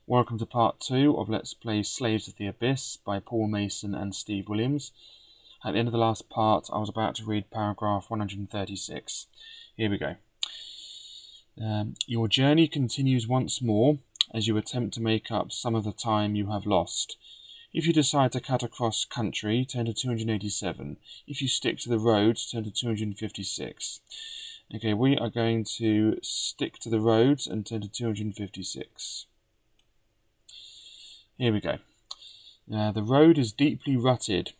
Welcome to part 2 of Let's Play Slaves of the Abyss by Paul Mason and Steve Williams. At the end of the last part, I was about to read paragraph 136. Here we go. Your journey continues once more as you attempt to make up some of the time you have lost. If you decide to cut across country, turn to 287. If you stick to the roads, turn to 256. Okay, we are going to stick to the roads and turn to 256. Here we go. The road is deeply rutted,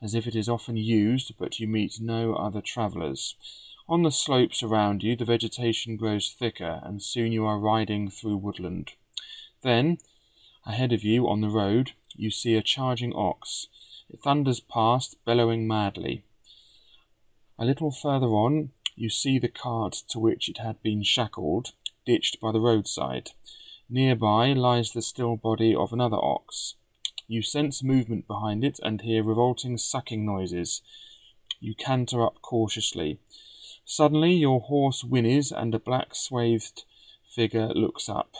as if it is often used, but you meet no other travellers. On the slopes around you, the vegetation grows thicker, and soon you are riding through woodland. Then, ahead of you on the road, you see a charging ox. It thunders past, bellowing madly. A little further on, you see the cart to which it had been shackled, ditched by the roadside. Nearby lies the still body of another ox. You sense movement behind it and hear revolting sucking noises. You canter up cautiously. Suddenly your horse whinnies and a black swathed figure looks up.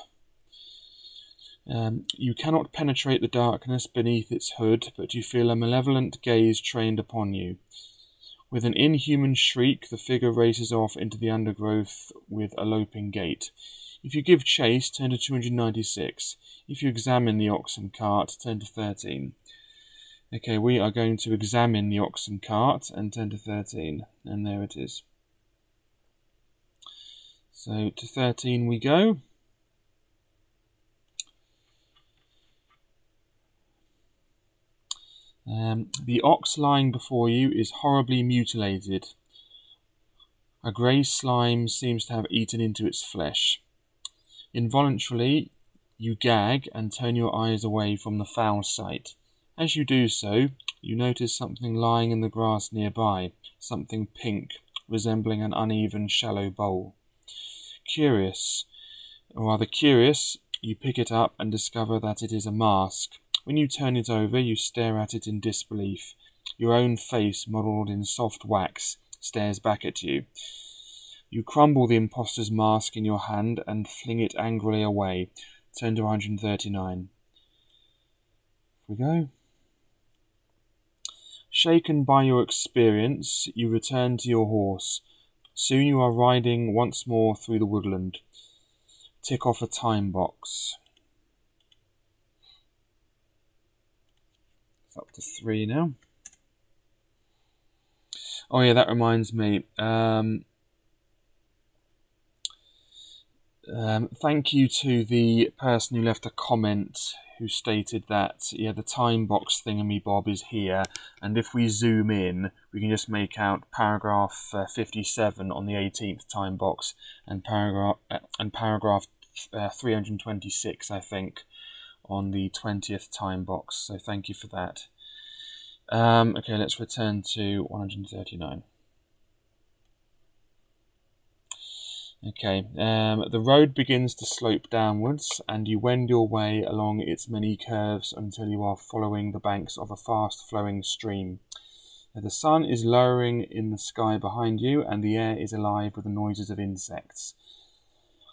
You cannot penetrate the darkness beneath its hood, but you feel a malevolent gaze trained upon you. With an inhuman shriek, the figure races off into the undergrowth with a loping gait. If you give chase, turn to 296. If you examine the oxen cart, turn to 13. Okay, we are going to examine the oxen cart and turn to 13. And there it is. So to 13 we go. The ox lying before you is horribly mutilated. A grey slime seems to have eaten into its flesh. Involuntarily, you gag and turn your eyes away from the foul sight. As you do so, you notice something lying in the grass nearby, something pink, resembling an uneven, shallow bowl. Curious, you pick it up and discover that it is a mask. When you turn it over, you stare at it in disbelief. Your own face, modelled in soft wax, stares back at you. You crumble the impostor's mask in your hand and fling it angrily away. Turn to 139. Here we go. Shaken by your experience, you return to your horse. Soon you are riding once more through the woodland. Tick off a time box. It's up to 3 now. Oh yeah, that reminds me. Thank you to the person who left a comment who stated that the time box thingamy-bob is here, and if we zoom in, we can just make out paragraph 57 on the 18th time box, and paragraph 326, I think, on the 20th time box. So thank you for that. Okay, let's return to 139. Okay, the road begins to slope downwards, and you wend your way along its many curves until you are following the banks of a fast-flowing stream. The sun is lowering in the sky behind you, and the air is alive with the noises of insects.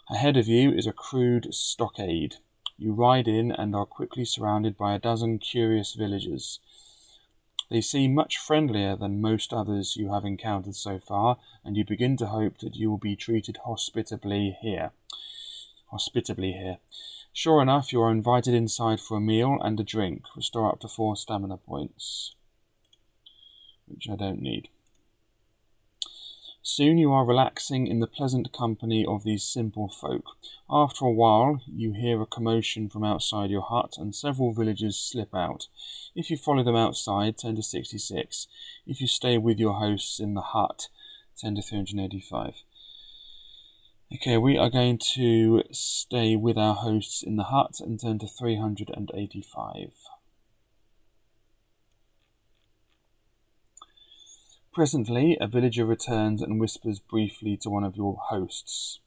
Ahead of you is a crude stockade. You ride in and are quickly surrounded by a dozen curious villagers. They seem much friendlier than most others you have encountered so far, and you begin to hope that you will be treated hospitably here. Sure enough, you are invited inside for a meal and a drink. Restore up to 4 stamina points, which I don't need. Soon you are relaxing in the pleasant company of these simple folk. After a while, you hear a commotion from outside your hut, and several villagers slip out. If you follow them outside, turn to 66. If you stay with your hosts in the hut, turn to 385. Okay, we are going to stay with our hosts in the hut and turn to 385. Presently, a villager returns and whispers briefly to one of your hosts.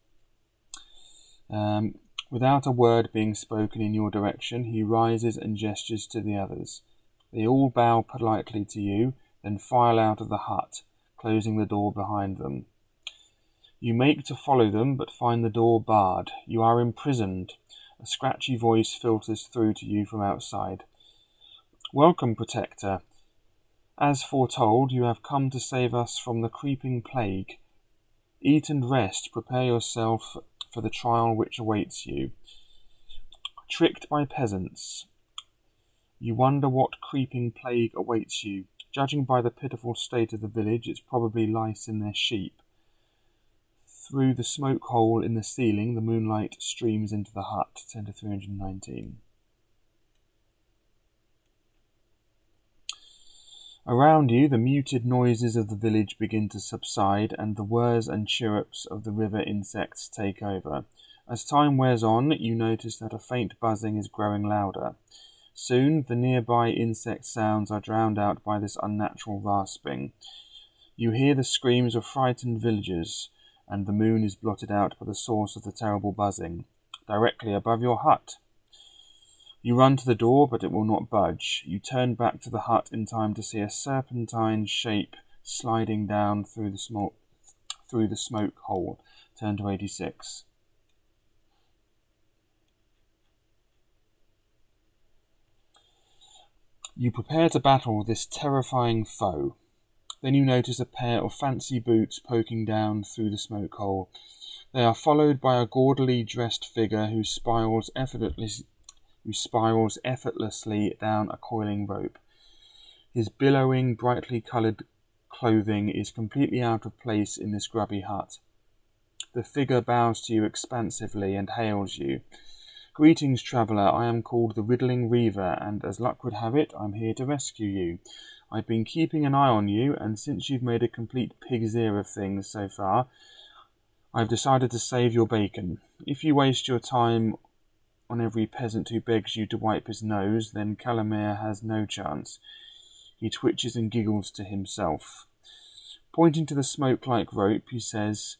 Without a word being spoken in your direction, he rises and gestures to the others. They all bow politely to you, then file out of the hut, closing the door behind them. You make to follow them, but find the door barred. You are imprisoned. A scratchy voice filters through to you from outside. Welcome, Protector. As foretold, you have come to save us from the creeping plague. Eat and rest, prepare yourself for the trial which awaits you. Tricked by peasants, you wonder what creeping plague awaits you. Judging by the pitiful state of the village, it's probably lice in their sheep. Through the smoke hole in the ceiling, the moonlight streams into the hut. 10 to 319. Around you, the muted noises of the village begin to subside, and the whirs and chirrups of the river insects take over. As time wears on, you notice that a faint buzzing is growing louder. Soon, the nearby insect sounds are drowned out by this unnatural rasping. You hear the screams of frightened villagers, and the moon is blotted out by the source of the terrible buzzing, directly above your hut. You run to the door, but it will not budge. You turn back to the hut in time to see a serpentine shape sliding down through the smoke hole. Turn to 86. You prepare to battle this terrifying foe. Then you notice a pair of fancy boots poking down through the smoke hole. They are followed by a gaudily dressed figure who spirals effortlessly down a coiling rope. His billowing, brightly coloured clothing is completely out of place in this grubby hut. The figure bows to you expansively and hails you. Greetings, traveller. I am called the Riddling Reaver, and as luck would have it, I'm here to rescue you. I've been keeping an eye on you, and since you've made a complete pig's ear of things so far, I've decided to save your bacon. If you waste your time on every peasant who begs you to wipe his nose, then Calamere has no chance. He twitches and giggles to himself. Pointing to the smoke-like rope, he says,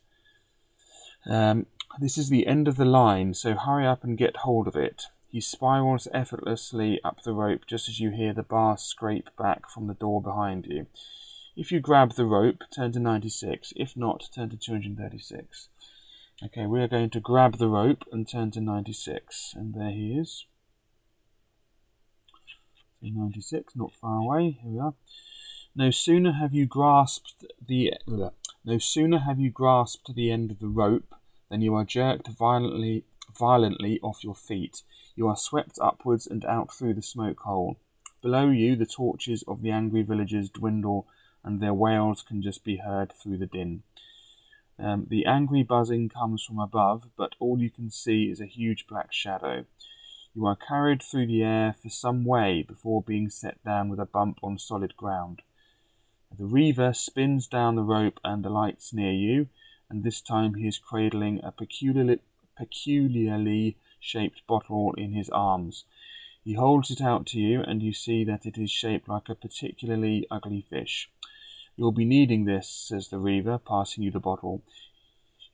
this is the end of the line, so hurry up and get hold of it. He spirals effortlessly up the rope just as you hear the bar scrape back from the door behind you. If you grab the rope, turn to 96. If not, turn to 236. Okay, we are going to grab the rope and turn to 96. And there he is. 96, not far away. Here we are. No sooner have you grasped the end of the rope than you are jerked violently off your feet. You are swept upwards and out through the smoke hole. Below you, the torches of the angry villagers dwindle, and their wails can just be heard through the din. The angry buzzing comes from above, but all you can see is a huge black shadow. You are carried through the air for some way before being set down with a bump on solid ground. The Reaver spins down the rope and alights near you, and this time he is cradling a peculiarly shaped bottle in his arms. He holds it out to you, and you see that it is shaped like a particularly ugly fish. You'll be needing this, says the Reaver, passing you the bottle.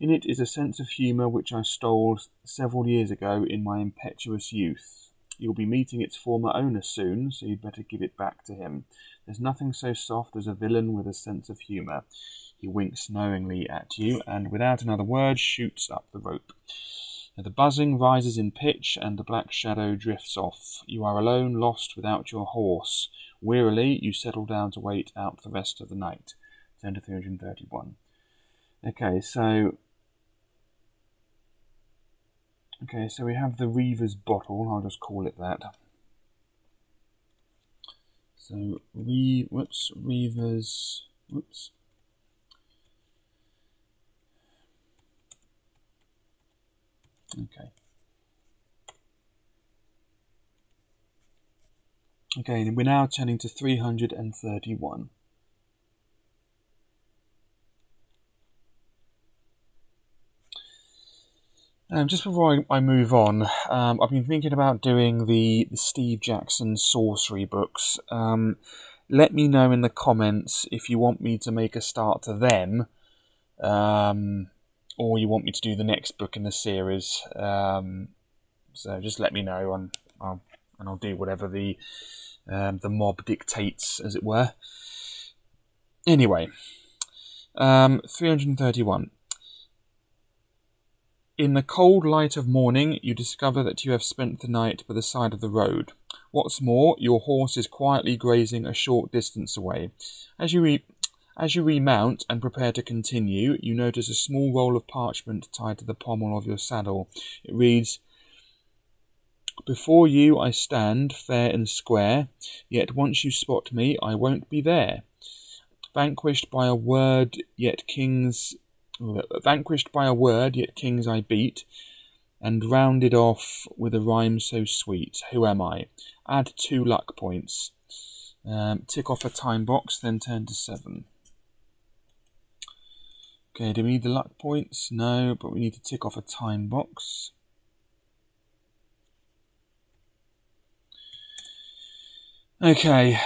In it is a sense of humour which I stole several years ago in my impetuous youth. You'll be meeting its former owner soon, so you'd better give it back to him. There's nothing so soft as a villain with a sense of humour. He winks knowingly at you, and without another word shoots up the rope. The buzzing rises in pitch, and the black shadow drifts off. You are alone, lost without your horse. Wearily, you settle down to wait out the rest of the night. 10 to 331. Okay, so we have the Reaver's bottle. I'll just call it that. So, Reaver's... Okay, we're now turning to 331. Just before I move on, I've been thinking about doing the Steve Jackson sorcery books. Let me know in the comments if you want me to make a start to them, or you want me to do the next book in the series. So just let me know, and I'll do whatever the mob dictates, as it were. Anyway, 331. In the cold light of morning, you discover that you have spent the night by the side of the road. What's more, your horse is quietly grazing a short distance away. As you remount and prepare to continue, you notice a small roll of parchment tied to the pommel of your saddle. It reads, "Before you I stand, fair and square, yet once you spot me, I won't be there. Vanquished by a word, yet kings I beat, and rounded off with a rhyme so sweet. Who am I?" Add 2 luck points. Tick off a time box, then turn to 7. Okay, do we need the luck points? No, but we need to tick off a time box. Okay,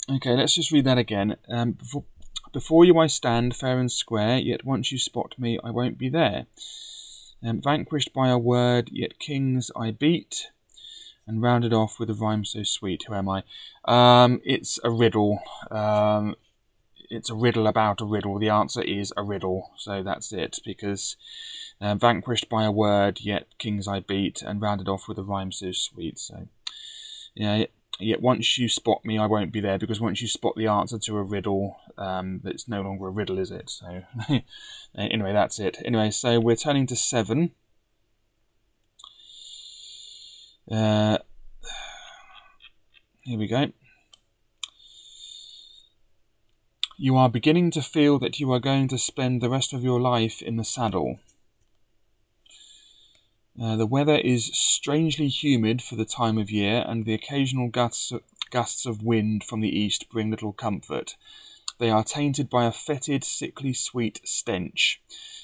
okay, let's just read that again. Before you I stand, fair and square, yet once you spot me, I won't be there. Vanquished by a word, yet kings I beat, and rounded off with a rhyme so sweet. Who am I? It's a riddle. It's a riddle about a riddle. The answer is a riddle, so that's it, because vanquished by a word, yet kings I beat, and rounded off with a rhyme so sweet. So, yeah, yet once you spot me, I won't be there, because once you spot the answer to a riddle, it's no longer a riddle, is it? So, anyway, that's it. Anyway, so we're turning to 7. Here we go. You are beginning to feel that you are going to spend the rest of your life in the saddle. The weather is strangely humid for the time of year, and the occasional gusts of wind from the east bring little comfort. They are tainted by a fetid, sickly sweet stench.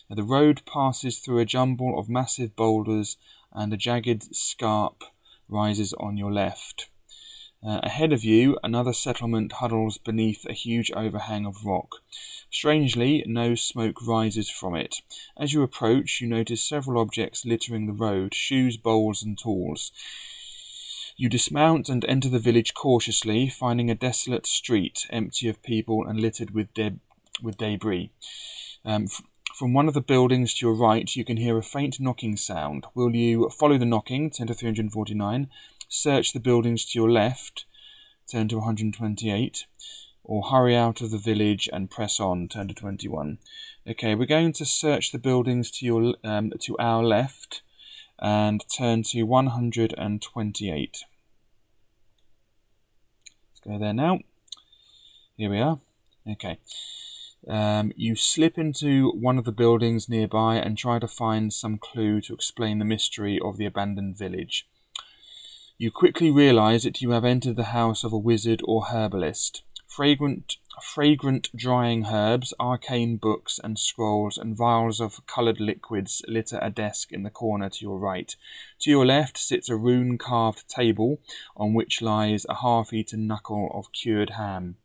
The road passes through a jumble of massive boulders, and a jagged scarp rises on your left. Ahead of you, another settlement huddles beneath a huge overhang of rock. Strangely, no smoke rises from it. As you approach, you notice several objects littering the road: shoes, bowls, and tools. You dismount and enter the village cautiously, finding a desolate street, empty of people and littered with debris. From one of the buildings to your right, you can hear a faint knocking sound. Will you follow the knocking, turn to 349, search the buildings to your left, turn to 128, or hurry out of the village and press on, turn to 21? Okay, we're going to search the buildings to our left and turn to 128. Let's go there now. Here we are. Okay. You slip into one of the buildings nearby and try to find some clue to explain the mystery of the abandoned village. You quickly realize that you have entered the house of a wizard or herbalist. Fragrant drying herbs, arcane books and scrolls, and vials of coloured liquids litter a desk in the corner to your right. To your left sits a rune-carved table on which lies a half-eaten knuckle of cured ham.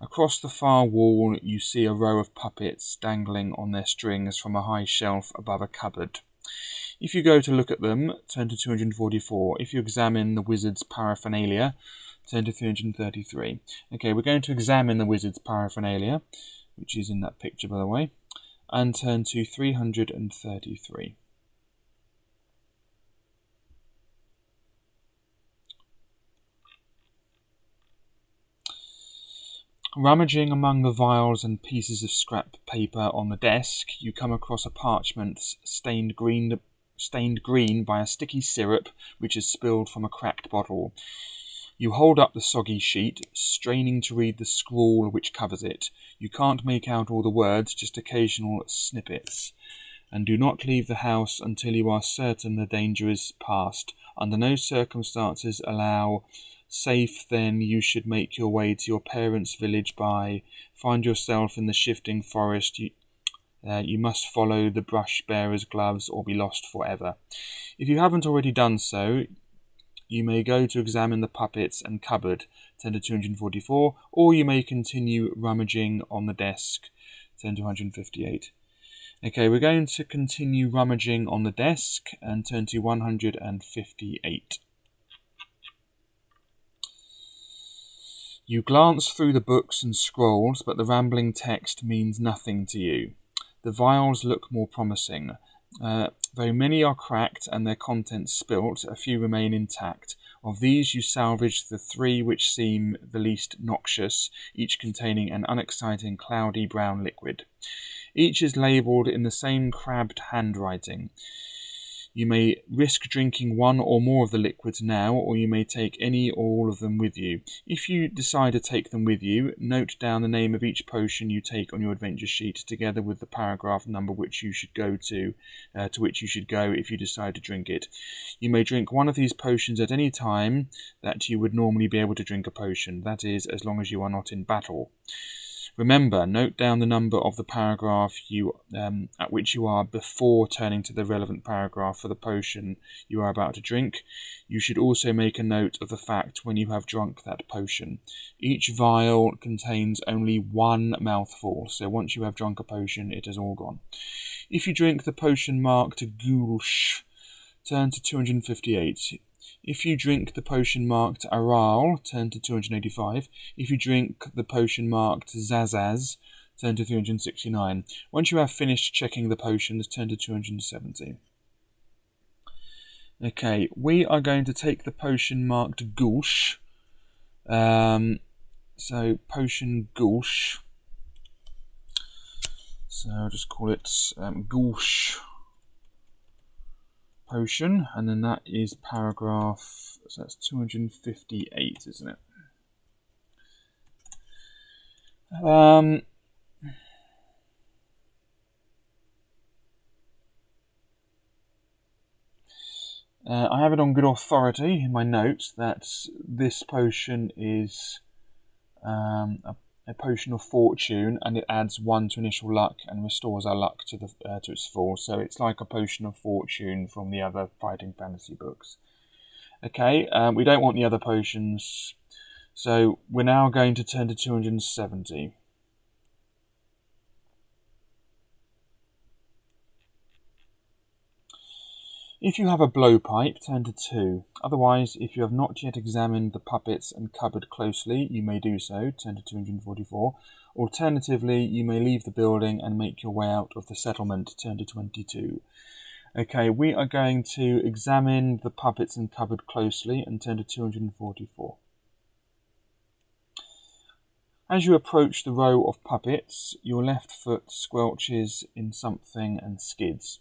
Across the far wall you see a row of puppets dangling on their strings from a high shelf above a cupboard. If you go to look at them, turn to 244. If you examine the wizard's paraphernalia, turn to 333. Okay, we're going to examine the wizard's paraphernalia, which is in that picture, by the way, and turn to 333. Rummaging among the vials and pieces of scrap paper on the desk, you come across a parchment stained green by a sticky syrup which has spilled from a cracked bottle. You hold up the soggy sheet, straining to read the scrawl which covers it. You can't make out all the words, just occasional snippets. And do not leave the house until you are certain the danger is past. Under no circumstances allow safe, then you should make your way to your parents' village by. Find yourself in the shifting forest. You must follow the brush bearer's gloves or be lost forever. If you haven't already done so, you may go to examine the puppets and cupboard, turn to 244, or you may continue rummaging on the desk, turn to 158. Okay, we're going to continue rummaging on the desk and turn to 158. You glance through the books and scrolls, but the rambling text means nothing to you. The vials look more promising. Though many are cracked and their contents spilt, a few remain intact. Of these you salvage the 3 which seem the least noxious, each containing an unexciting cloudy brown liquid. Each is labelled in the same crabbed handwriting. You may risk drinking one or more of the liquids now, or you may take any or all of them with you. If you decide to take them with you, note down the name of each potion you take on your adventure sheet, together with the paragraph number which you should go to which you should go if you decide to drink it. You may drink one of these potions at any time that you would normally be able to drink a potion, that is, as long as you are not in battle. Remember, note down the number of the paragraph at which you are before turning to the relevant paragraph for the potion you are about to drink. You should also make a note of the fact when you have drunk that potion. Each vial contains only 1 mouthful, so once you have drunk a potion, it is all gone. If you drink the potion marked Gulsh, turn to 258. If you drink the potion marked Aral, turn to 285. If you drink the potion marked Zazaz, turn to 369. Once you have finished checking the potions, turn to 270. Okay, we are going to take the potion marked Gulsh. So, potion Gulsh. So, I'll just call it Gulsh potion, and then that is paragraph, so that's 258, isn't it? I have it on good authority in my notes that this potion is a potion of fortune, and it adds 1 to initial luck and restores our luck to its full. So it's like a potion of fortune from the other fighting fantasy books. Okay, we don't want the other potions, so we're now going to turn to 270. If you have a blowpipe, turn to 2. Otherwise, if you have not yet examined the puppets and cupboard closely, you may do so, turn to 244. Alternatively, you may leave the building and make your way out of the settlement, turn to 22. Okay, we are going to examine the puppets and cupboard closely and turn to 244. As you approach the row of puppets, your left foot squelches in something and skids.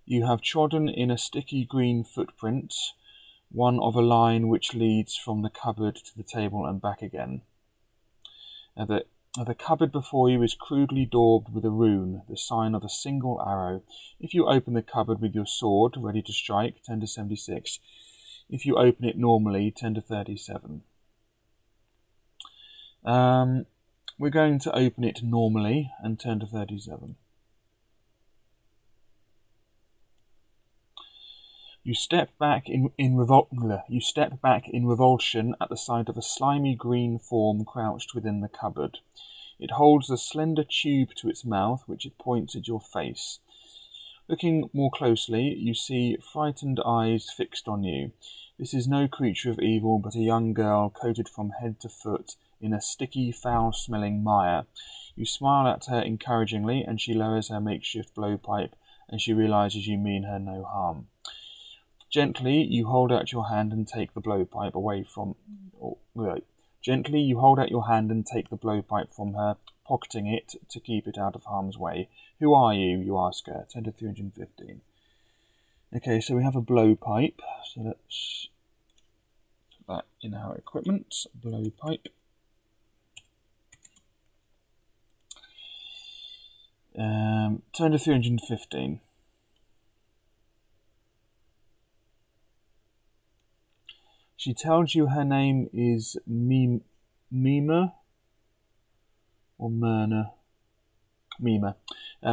You have trodden in a sticky green footprint, one of a line which leads from the cupboard to the table and back again. The cupboard before you is crudely daubed with a rune, the sign of a single arrow. If you open the cupboard with your sword, ready to strike, turn to 76. If you open it normally, turn to 37. We're going to open it normally and turn to 37. You step back in revulsion at the sight of a slimy green form crouched within the cupboard. It holds a slender tube to its mouth, which it points at your face. Looking more closely, you see frightened eyes fixed on you. This is no creature of evil, but a young girl coated from head to foot in a sticky, foul-smelling mire. You smile at her encouragingly, and she lowers her makeshift blowpipe, and she realizes you mean her no harm. Gently, you hold out your hand and take the blowpipe from her, pocketing it to keep it out of harm's way. Who are you? You ask her. Turn to 315. Okay, so we have a blowpipe. So let's put that in our equipment. Blowpipe. Turn to 315. She tells you her name is Mima or Myrna. Mima.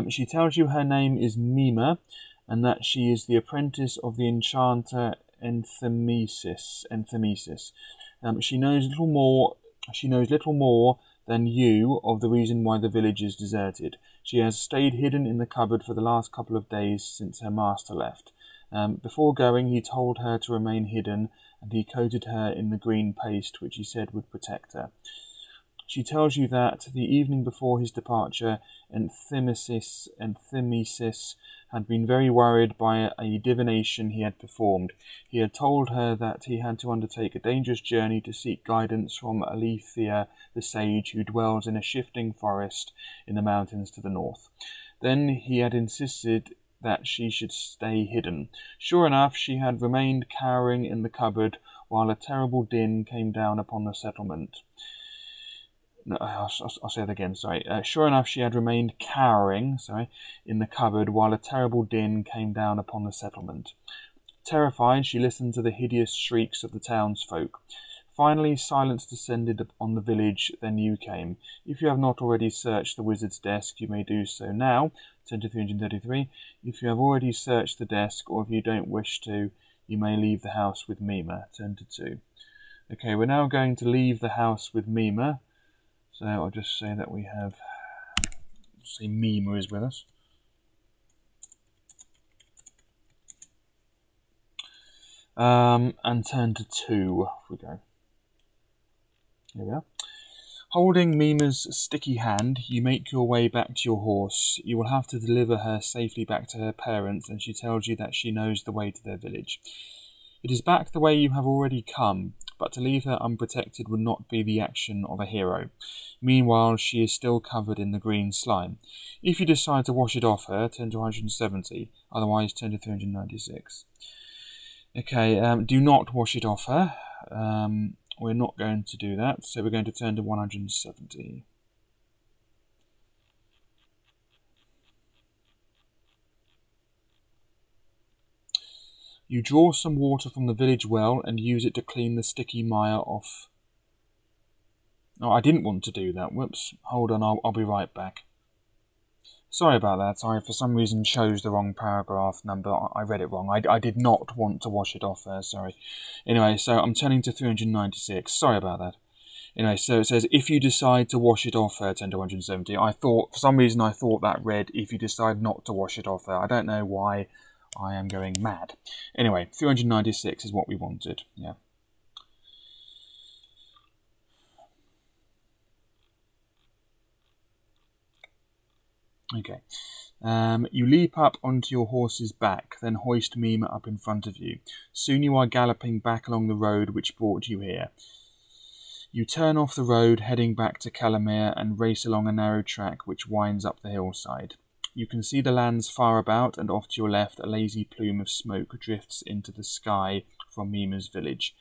She tells you her name is Mima, and that she is the apprentice of the enchanter Enthemesis. She knows little more than you of the reason why the village is deserted. She has stayed hidden in the cupboard for the last couple of days since her master left. Before going, he told her to remain hidden, and he coated her in the green paste which he said would protect her. She tells you that the evening before his departure, Enthymesis had been very worried by a divination he had performed. He had told her that he had to undertake a dangerous journey to seek guidance from Aletheia the sage, who dwells in a shifting forest in the mountains to the north. Then he had insisted that she should stay hidden. Sure enough, she had remained cowering in the cupboard while a terrible din came down upon the settlement. No, I'll say that again, sorry. Sure enough, she had remained cowering, in the cupboard while a terrible din came down upon the settlement. Terrified, she listened to the hideous shrieks of the townsfolk. Finally, silence descended on the village, then you came. If you have not already searched the wizard's desk, you may do so now. Turn to 333. If you have already searched the desk, or if you don't wish to, you may leave the house with Mima. Turn to 2. Okay, we're now going to leave the house with Mima. So I'll just say that we have, say Mima is with us. And turn to 2, off we go. Here we are. Holding Mima's sticky hand, you make your way back to your horse. You will have to deliver her safely back to her parents, and she tells you that she knows the way to their village. It is back the way you have already come, but to leave her unprotected would not be the action of a hero. Meanwhile, she is still covered in the green slime. If you decide to wash it off her, turn to 170, otherwise turn to 396. Okay, do not wash it off her. We're not going to do that, so we're going to turn to 170. You draw some water from the village well and use it to clean the sticky mire off. Oh, I didn't want to do that. Whoops. Hold on, I'll be right back. Sorry about that. I, for some reason, chose the wrong paragraph number. I read it wrong. I did not want to wash it off there, sorry. Anyway, so I'm turning to 396. Sorry about that. Anyway, so it says, if you decide to wash it off her, turn to 170. For some reason, I thought that read, if you decide not to wash it off her. I don't know why I am going mad. Anyway, 396 is what we wanted, yeah. Okay. You leap up onto your horse's back, then hoist Mima up in front of you. Soon you are galloping back along the road which brought you here. You turn off the road, heading back to Calamere, and race along a narrow track which winds up the hillside. You can see the lands far about, and off to your left a lazy plume of smoke drifts into the sky from Mima's village.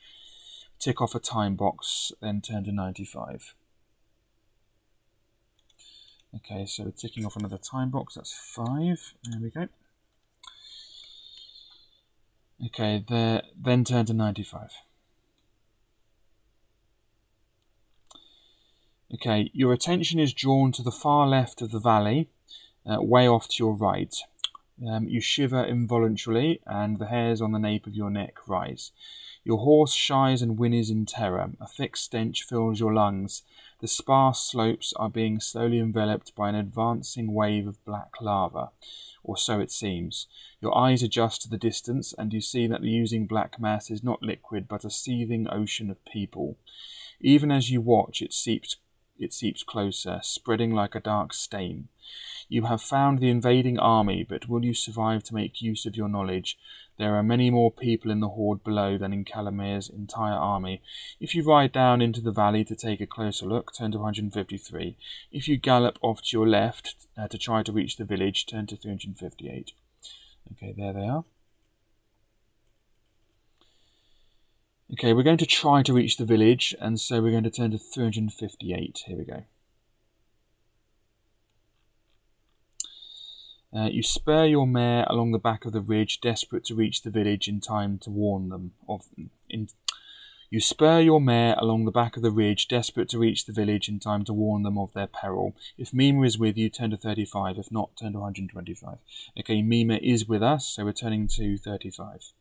Tick off a time box, then turn to 95. Okay, so ticking off another time box, that's 5. There we go. Okay, then turn to 95. Okay, your attention is drawn to the far left of the valley, way off to your right. You shiver involuntarily, and the hairs on the nape of your neck rise. Your horse shies and whinnies in terror. A thick stench fills your lungs. The sparse slopes are being slowly enveloped by an advancing wave of black lava, or so it seems. Your eyes adjust to the distance, and you see that the oozing black mass is not liquid, but a seething ocean of people. Even as you watch, it seeps closer, spreading like a dark stain. You have found the invading army, but will you survive to make use of your knowledge? There are many more people in the horde below than in Calamere's entire army. If you ride down into the valley to take a closer look, turn to 153. If you gallop off to your left to try to reach the village, turn to 358. Okay, there they are. Okay, we're going to try to reach the village, and so we're going to turn to 358. Here we go. You spur your mare along the back of the ridge, desperate to reach the village in time to warn them of. You spur your mare along the back of the ridge, desperate to reach the village in time to warn them of their peril. If Mima is with you, turn to 35. If not, turn to 125. Okay, Mima is with us, so we're turning to 35.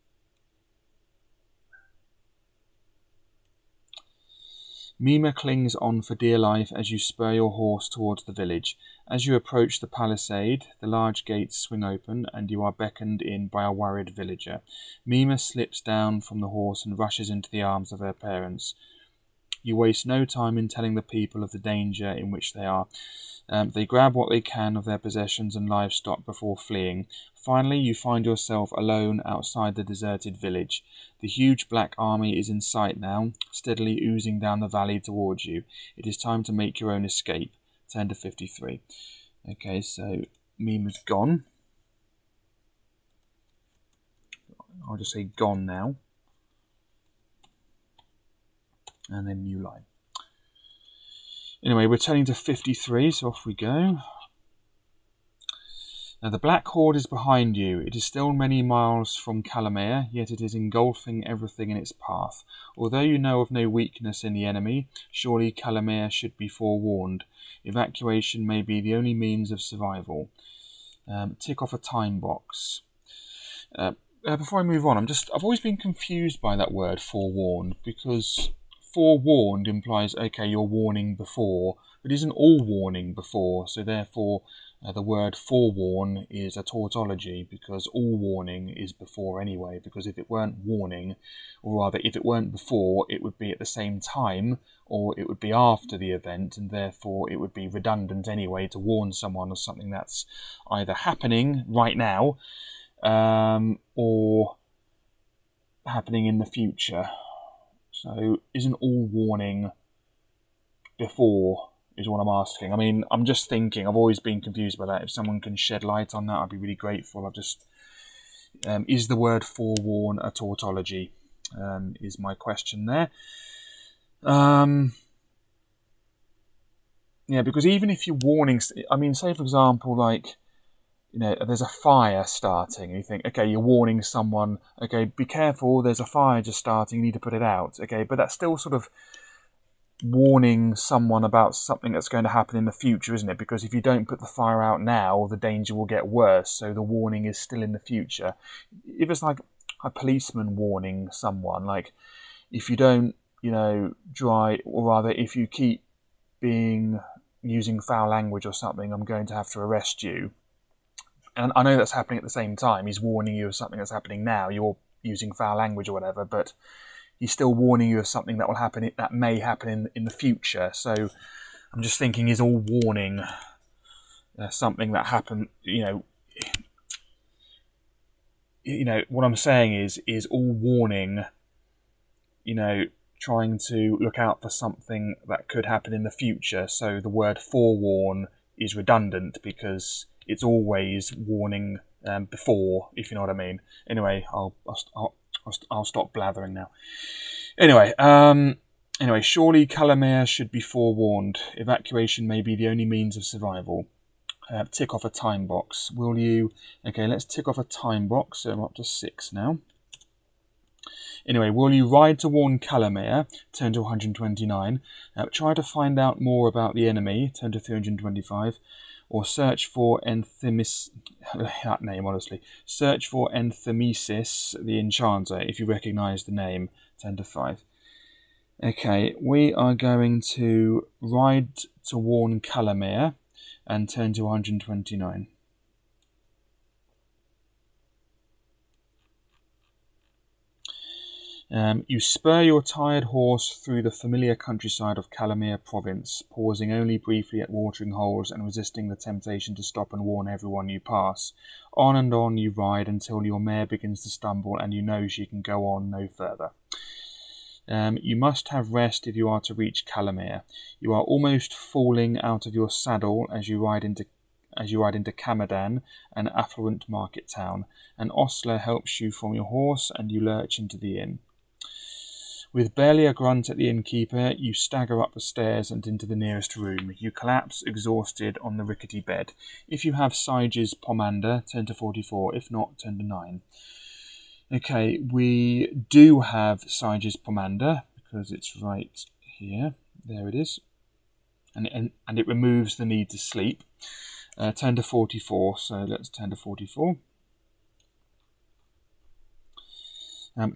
Mima clings on for dear life as you spur your horse towards the village. As you approach the palisade, the large gates swing open, and you are beckoned in by a worried villager. Mima slips down from the horse and rushes into the arms of her parents. You waste no time in telling the people of the danger in which they are. They grab what they can of their possessions and livestock before fleeing. Finally, you find yourself alone outside the deserted village. The huge black army is in sight now, steadily oozing down the valley towards you. It is time to make your own escape. Turn to 53. Okay, so meme is gone. I'll just say gone now. And then new line. Anyway, we're turning to 53, so off we go. Now the Black Horde is behind you. It is still many miles from Calamea, yet it is engulfing everything in its path. Although you know of no weakness in the enemy, surely Calamea should be forewarned. Evacuation may be the only means of survival. Tick off a time box. Before I move on, I've always been confused by that word, forewarned, because forewarned implies, okay, you're warning before, but isn't all warning before, so therefore the word forewarn is a tautology, because all warning is before anyway, because if it weren't warning, or rather if it weren't before, it would be at the same time, or it would be after the event, and therefore it would be redundant anyway to warn someone of something that's either happening right now, or happening in the future. So isn't all warning before is what I'm asking. I mean, I'm just thinking, I've always been confused by that. If someone can shed light on that, I'd be really grateful. Is the word forewarn a tautology? Is my question there. Yeah, because even if you're warning, I mean, say for example, like, you know, there's a fire starting, and you think, okay, you're warning someone, okay, be careful, there's a fire just starting, you need to put it out, okay, but that's still sort of warning someone about something that's going to happen in the future, isn't it? Because if you don't put the fire out now, the danger will get worse, so the warning is still in the future. If it's like a policeman warning someone, like, if you don't, you know, or rather, if you keep using foul language or something, I'm going to have to arrest you. And I know that's happening at the same time. He's warning you of something that's happening now. You're using foul language or whatever, but he's still warning you of something that will happen, that may happen in the future. So I'm just thinking, is all warning something that happened? You know, what I'm saying is all warning, you know, trying to look out for something that could happen in the future. So the word forewarn is redundant because it's always warning before, if you know what I mean. Anyway, I'll stop blathering now. Anyway, surely Calamea should be forewarned. Evacuation may be the only means of survival. Tick off a time box. Will you? Okay, let's tick off a time box. So I'm up to 6 now. Anyway, will you ride to warn Calamea? Turn to 129. Try to find out more about the enemy. Turn to 325. Or search for that name, honestly. Search for Enthemesis, the Enchanter, if you recognise the name. 10 to 5. Okay, we are going to ride to warn Calamea and turn to 129. You spur your tired horse through the familiar countryside of Calamea province, pausing only briefly at watering holes and resisting the temptation to stop and warn everyone you pass. On and on you ride until your mare begins to stumble and you know she can go on no further. You must have rest if you are to reach Calamea. You are almost falling out of your saddle as you ride into Camadan, an affluent market town. An ostler helps you from your horse and you lurch into the inn. With barely a grunt at the innkeeper, you stagger up the stairs and into the nearest room. You collapse, exhausted, on the rickety bed. If you have Sige's pomander, turn to 44. If not, turn to 9. Okay, we do have Sige's pomander, because it's right here. There it is. And it removes the need to sleep. Turn to 44, so let's turn to 44.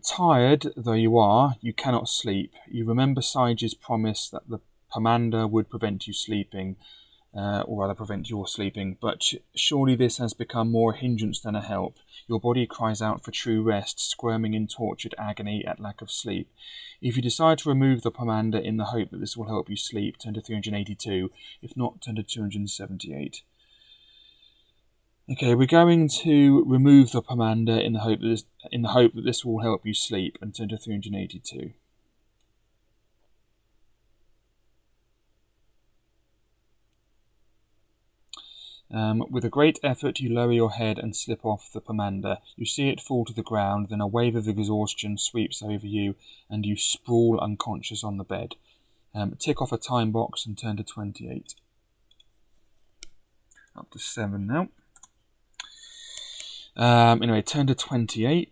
Tired though you are, you cannot sleep. You remember Sige's promise that the pomander would prevent you sleeping. or rather prevent your sleeping, but surely this has become more a hindrance than a help. Your body cries out for true rest, squirming in tortured agony at lack of sleep. If you decide to remove the pomander in the hope that this will help you sleep, turn to 382. If not, turn to 278. Okay, we're going to remove the pomander in the hope that this will help you sleep, and turn to 382. With a great effort, you lower your head and slip off the pomander. You see it fall to the ground, then a wave of exhaustion sweeps over you, and you sprawl unconscious on the bed. Tick off a time box and turn to 28. Up to 7 now. Anyway, turn to 28.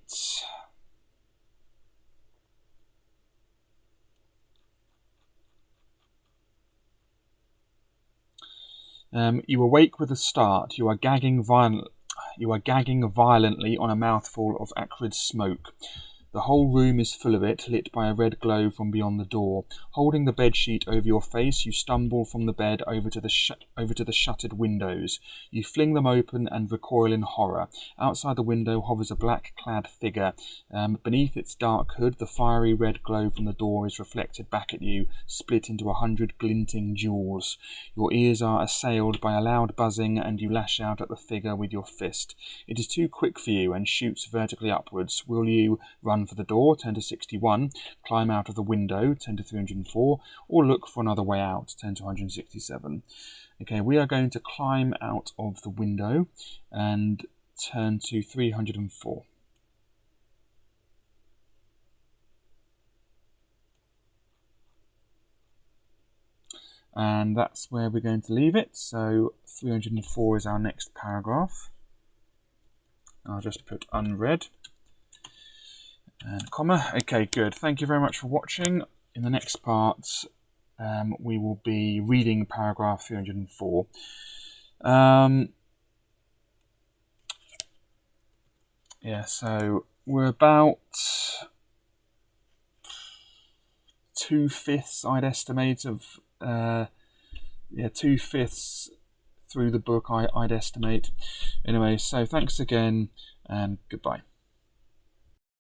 You awake with a start. You are gagging violently on a mouthful of acrid smoke. The whole room is full of it, lit by a red glow from beyond the door. Holding the bedsheet over your face, you stumble from the bed over to the shuttered windows. You fling them open and recoil in horror. Outside the window hovers a black-clad figure. Beneath its dark hood, the fiery red glow from the door is reflected back at you, split into 100 glinting jewels. Your ears are assailed by a loud buzzing, and you lash out at the figure with your fist. It is too quick for you and shoots vertically upwards. Will you run for the door, turn to 61, climb out of the window, turn to 304, or look for another way out, turn to 167. Okay, we are going to climb out of the window and turn to 304. And that's where we're going to leave it. So 304 is our next paragraph. I'll just put unread and comma. Okay, good. Thank you very much for watching. In the next part, we will be reading paragraph 304. Yeah, so we're about 2/5, I'd estimate, of 2/5 through the book, I'd estimate. Anyway, so thanks again and goodbye.